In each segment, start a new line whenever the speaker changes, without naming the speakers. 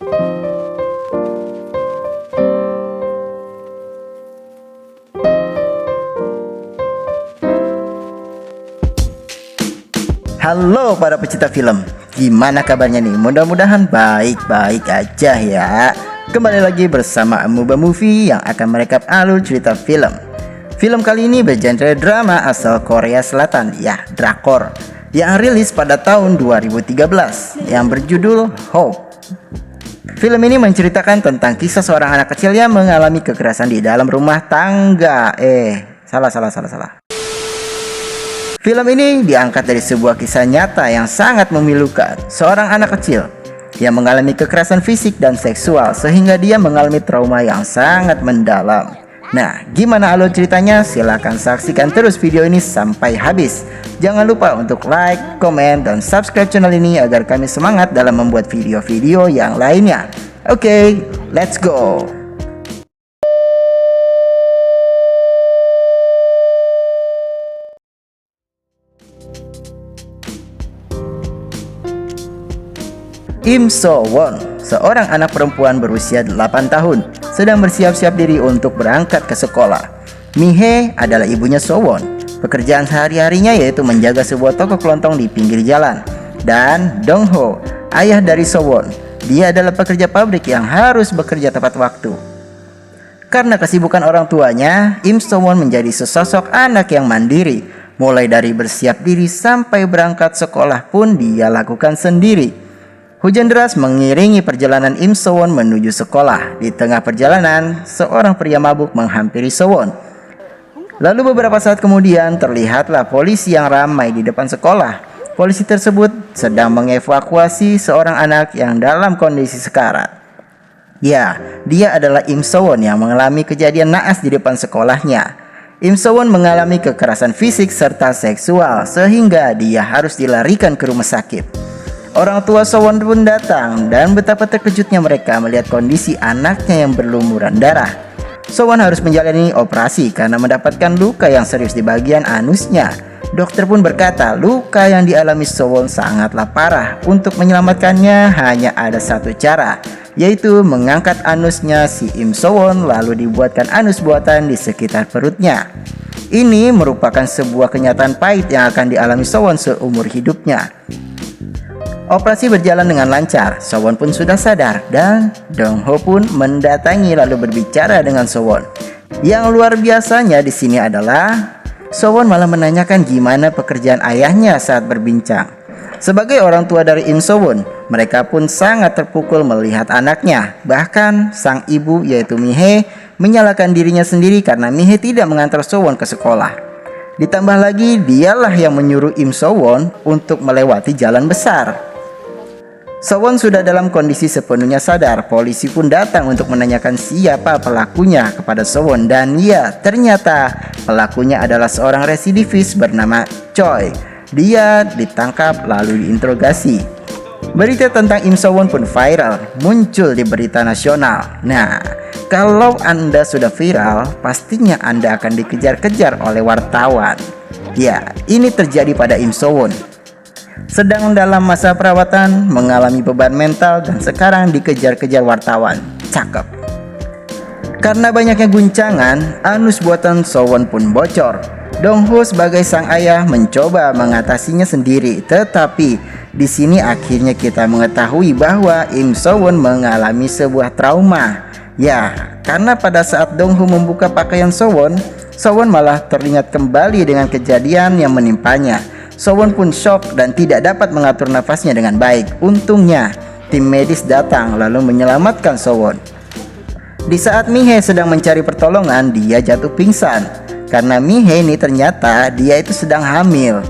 Halo para pecinta film, gimana kabarnya nih? Mudah-mudahan baik-baik aja ya. Kembali lagi bersama Amuba Movie yang akan merekap alur cerita film. Film kali ini bergenre drama asal Korea Selatan, ya drakor, yang rilis pada tahun 2013 yang berjudul Hope. Film ini menceritakan tentang kisah seorang anak kecil yang mengalami kekerasan di dalam rumah tangga. Salah. Film ini diangkat dari sebuah kisah nyata yang sangat memilukan. Seorang anak kecil yang mengalami kekerasan fisik dan seksual sehingga dia mengalami trauma yang sangat mendalam. Nah, gimana alur ceritanya? Silahkan saksikan terus video ini sampai habis. Jangan lupa untuk like, komen, dan subscribe channel ini agar kami semangat dalam membuat video-video yang lainnya. Oke, let's go! Im So Won, seorang anak perempuan berusia 8 tahun, sedang bersiap-siap diri untuk berangkat ke sekolah. Mi Hye adalah ibunya So Won. Pekerjaan sehari-harinya yaitu menjaga sebuah toko kelontong di pinggir jalan. Dan Dong Ho, ayah dari So Won, dia adalah pekerja pabrik yang harus bekerja tepat waktu. Karena kesibukan orang tuanya, Im So Won menjadi sesosok anak yang mandiri. Mulai dari bersiap diri sampai berangkat sekolah pun dia lakukan sendiri. Hujan deras mengiringi perjalanan Im So Won menuju sekolah. Di tengah perjalanan, seorang pria mabuk menghampiri So Won. Lalu beberapa saat kemudian terlihatlah polisi yang ramai di depan sekolah. Polisi tersebut sedang mengevakuasi seorang anak yang dalam kondisi sekarat. Ya, dia adalah Im So Won yang mengalami kejadian naas di depan sekolahnya. Im So Won mengalami kekerasan fisik serta seksual sehingga dia harus dilarikan ke rumah sakit. Orang tua So Won pun datang dan betapa terkejutnya mereka melihat kondisi anaknya yang berlumuran darah. So Won harus menjalani operasi karena mendapatkan luka yang serius di bagian anusnya. Dokter pun berkata luka yang dialami So Won sangatlah parah. Untuk menyelamatkannya hanya ada satu cara, yaitu mengangkat anusnya si Im So Won lalu dibuatkan anus buatan di sekitar perutnya. Ini merupakan sebuah kenyataan pahit yang akan dialami So Won seumur hidupnya. Operasi berjalan dengan lancar. So Won pun sudah sadar dan Dong Ho pun mendatangi lalu berbicara dengan So Won. Yang luar biasanya di sini adalah So Won malah menanyakan gimana pekerjaan ayahnya saat berbincang. Sebagai orang tua dari Im So Won, mereka pun sangat terpukul melihat anaknya. Bahkan sang ibu yaitu Mi Hye menyalahkan dirinya sendiri karena Mi Hye tidak mengantar So Won ke sekolah. Ditambah lagi dialah yang menyuruh Im So Won untuk melewati jalan besar. So Won sudah dalam kondisi sepenuhnya sadar. Polisi pun datang untuk menanyakan siapa pelakunya kepada So Won. Dan ya, ternyata pelakunya adalah seorang residivis bernama Choi. Dia ditangkap lalu diinterogasi. Berita tentang Im So Won pun viral, muncul di berita nasional. Nah, kalau Anda sudah viral, pastinya Anda akan dikejar-kejar oleh wartawan. Ya, ini terjadi pada Im So Won. Sedang dalam masa perawatan, mengalami beban mental dan sekarang dikejar-kejar wartawan. Cakep. Karena banyaknya guncangan, anus buatan So Won pun bocor. Dong Ho sebagai sang ayah mencoba mengatasinya sendiri, tetapi di sini akhirnya kita mengetahui bahwa Im So Won mengalami sebuah trauma. Ya, karena pada saat Dong Ho membuka pakaian So Won malah teringat kembali dengan kejadian yang menimpanya. So Won pun shock dan tidak dapat mengatur nafasnya dengan baik. Untungnya tim medis datang lalu menyelamatkan So Won. Di saat Mi Hye sedang mencari pertolongan, dia jatuh pingsan. Karena Mi Hye ini ternyata dia itu sedang hamil.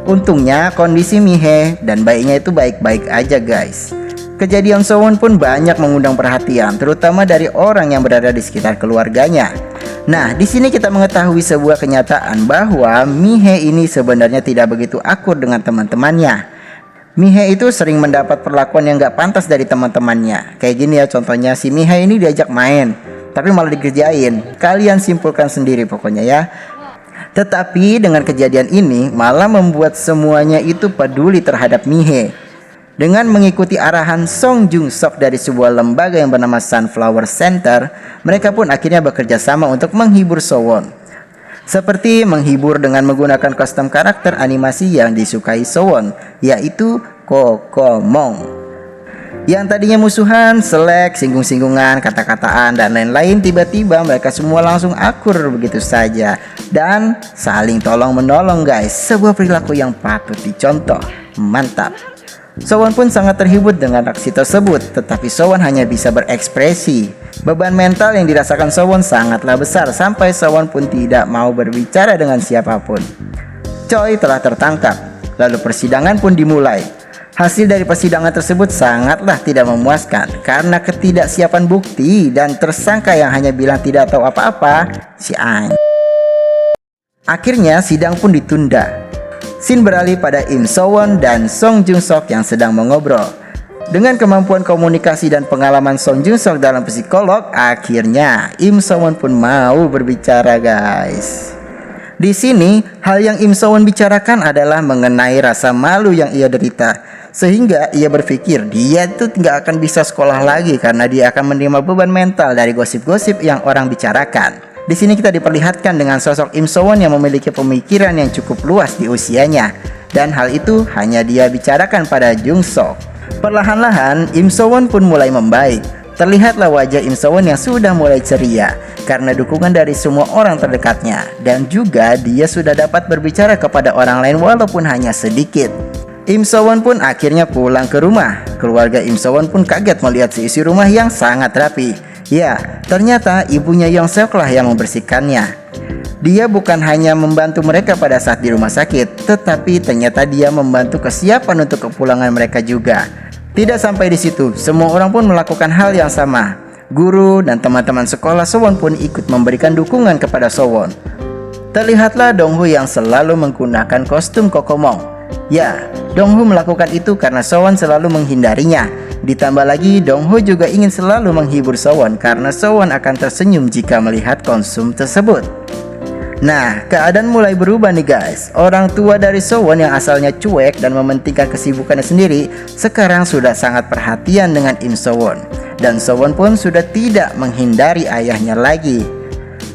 Untungnya kondisi Mi Hye dan bayinya itu baik-baik aja guys. Kejadian So Won pun banyak mengundang perhatian, terutama dari orang yang berada di sekitar keluarganya. Nah, di sini kita mengetahui sebuah kenyataan bahwa Mi Hye ini sebenarnya tidak begitu akur dengan teman-temannya. Mi Hye itu sering mendapat perlakuan yang gak pantas dari teman-temannya. Kayak gini ya contohnya, si Mi Hye ini diajak main, tapi malah dikerjain. Kalian simpulkan sendiri pokoknya ya. Tetapi dengan kejadian ini malah membuat semuanya itu peduli terhadap Mi Hye. Dengan mengikuti arahan Song Jung Sok dari sebuah lembaga yang bernama Sunflower Center, mereka pun akhirnya bekerja sama untuk menghibur Sowon. Seperti menghibur dengan menggunakan kostum karakter animasi yang disukai Sowon, yaitu Kokomong. Yang tadinya musuhan, selek, singgung-singgungan, kata-kataan, dan lain-lain, tiba-tiba mereka semua langsung akur begitu saja. Dan saling tolong-menolong guys, sebuah perilaku yang patut dicontoh. Mantap. Sowon pun sangat terhibur dengan aksi tersebut, tetapi Sowon hanya bisa berekspresi. Beban mental yang dirasakan Sowon sangatlah besar, sampai Sowon pun tidak mau berbicara dengan siapapun. Choi telah tertangkap, lalu persidangan pun dimulai. Hasil dari persidangan tersebut sangatlah tidak memuaskan karena ketidaksiapan bukti dan tersangka yang hanya bilang tidak tahu apa-apa, si An. Akhirnya sidang pun ditunda. Scene beralih pada Im Sowon dan Song Jung Sok yang sedang mengobrol. Dengan kemampuan komunikasi dan pengalaman Song Jung Sok dalam psikolog, akhirnya Im Sowon pun mau berbicara guys. Di sini, hal yang Im Sowon bicarakan adalah mengenai rasa malu yang ia derita. Sehingga ia berpikir dia itu tidak akan bisa sekolah lagi karena dia akan menerima beban mental dari gosip-gosip yang orang bicarakan. Di sini kita diperlihatkan dengan sosok Im Sowon yang memiliki pemikiran yang cukup luas di usianya, dan hal itu hanya dia bicarakan pada Jung Sok. Perlahan-lahan Im Sowon pun mulai membaik. Terlihatlah wajah Im Sowon yang sudah mulai ceria karena dukungan dari semua orang terdekatnya, dan juga dia sudah dapat berbicara kepada orang lain walaupun hanya sedikit. Im Sowon pun akhirnya pulang ke rumah. Keluarga Im Sowon pun kaget melihat seisi rumah yang sangat rapi. Ya, ternyata ibunya Yong Seok lah yang membersihkannya. Dia bukan hanya membantu mereka pada saat di rumah sakit, tetapi ternyata dia membantu kesiapan untuk kepulangan mereka juga. Tidak sampai di situ, semua orang pun melakukan hal yang sama. Guru dan teman-teman sekolah Sowon pun ikut memberikan dukungan kepada Sowon. Terlihatlah Donghu yang selalu menggunakan kostum Kokomong. Ya, Donghu melakukan itu karena Sowon selalu menghindarinya. Ditambah lagi, Donghu juga ingin selalu menghibur Sowon karena Sowon akan tersenyum jika melihat kostum tersebut. Nah, keadaan mulai berubah nih guys. Orang tua dari Sowon yang asalnya cuek dan mementingkan kesibukannya sendiri, sekarang sudah sangat perhatian dengan Im Sowon. Dan Sowon pun sudah tidak menghindari ayahnya lagi.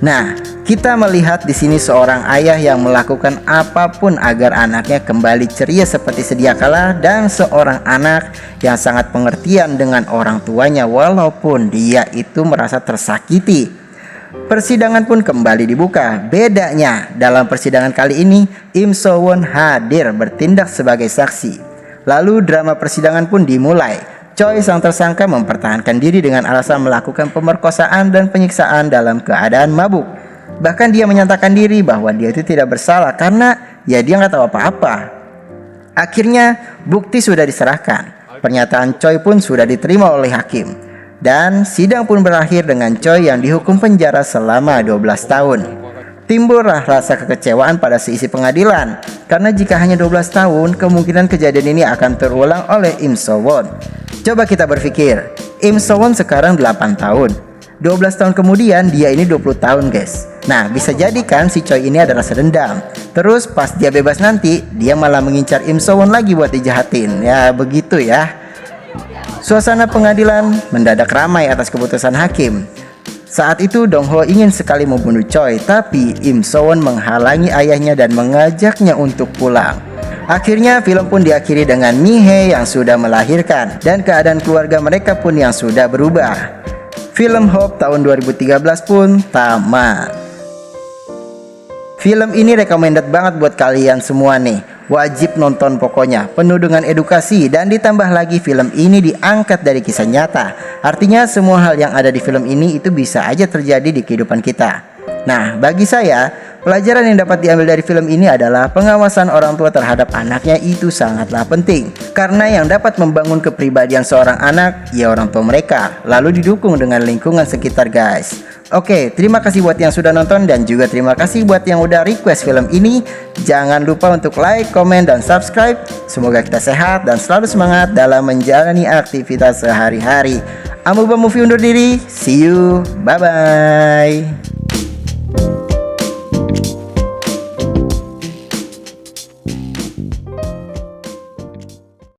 Nah, kita melihat di sini seorang ayah yang melakukan apapun agar anaknya kembali ceria seperti sedia kala, dan seorang anak yang sangat pengertian dengan orang tuanya walaupun dia itu merasa tersakiti. Persidangan pun kembali dibuka. Bedanya, dalam persidangan kali ini Im Sowon hadir bertindak sebagai saksi. Lalu drama persidangan pun dimulai. Choi sang tersangka mempertahankan diri dengan alasan melakukan pemerkosaan dan penyiksaan dalam keadaan mabuk. Bahkan dia menyatakan diri bahwa dia itu tidak bersalah karena ya dia nggak tahu apa-apa. Akhirnya bukti sudah diserahkan. Pernyataan Choi pun sudah diterima oleh hakim. Dan sidang pun berakhir dengan Choi yang dihukum penjara selama 12 tahun. Timbullah rasa kekecewaan pada seisi pengadilan. Karena jika hanya 12 tahun, kemungkinan kejadian ini akan terulang oleh Im Sowon. Coba kita berpikir, Im Sowon sekarang 8 tahun. 12 tahun kemudian dia ini 20 tahun guys. Nah, bisa jadi kan si Choi ini adalah sedendam. Terus pas dia bebas nanti, dia malah mengincar Im Sowon lagi buat dijahatin. Ya begitu ya. Suasana pengadilan mendadak ramai atas keputusan hakim. Saat itu Dongho ingin sekali membunuh Choi, tapi Im Sowon menghalangi ayahnya dan mengajaknya untuk pulang. Akhirnya film pun diakhiri dengan Mihae yang sudah melahirkan dan keadaan keluarga mereka pun yang sudah berubah. Film Hope tahun 2013 pun tamat. Film ini recommended banget buat kalian semua nih. Wajib nonton pokoknya, penuh dengan edukasi, dan ditambah lagi film ini diangkat dari kisah nyata. Artinya semua hal yang ada di film ini itu bisa aja terjadi di kehidupan kita. Nah, bagi saya, pelajaran yang dapat diambil dari film ini adalah pengawasan orang tua terhadap anaknya itu sangatlah penting. Karena yang dapat membangun kepribadian seorang anak, ya orang tua mereka, lalu didukung dengan lingkungan sekitar guys. Oke, terima kasih buat yang sudah nonton dan juga terima kasih buat yang udah request film ini. Jangan lupa untuk like, komen, dan subscribe. Semoga kita sehat dan selalu semangat dalam menjalani aktivitas sehari-hari. Amuba Movie undur diri. See you. Bye-bye.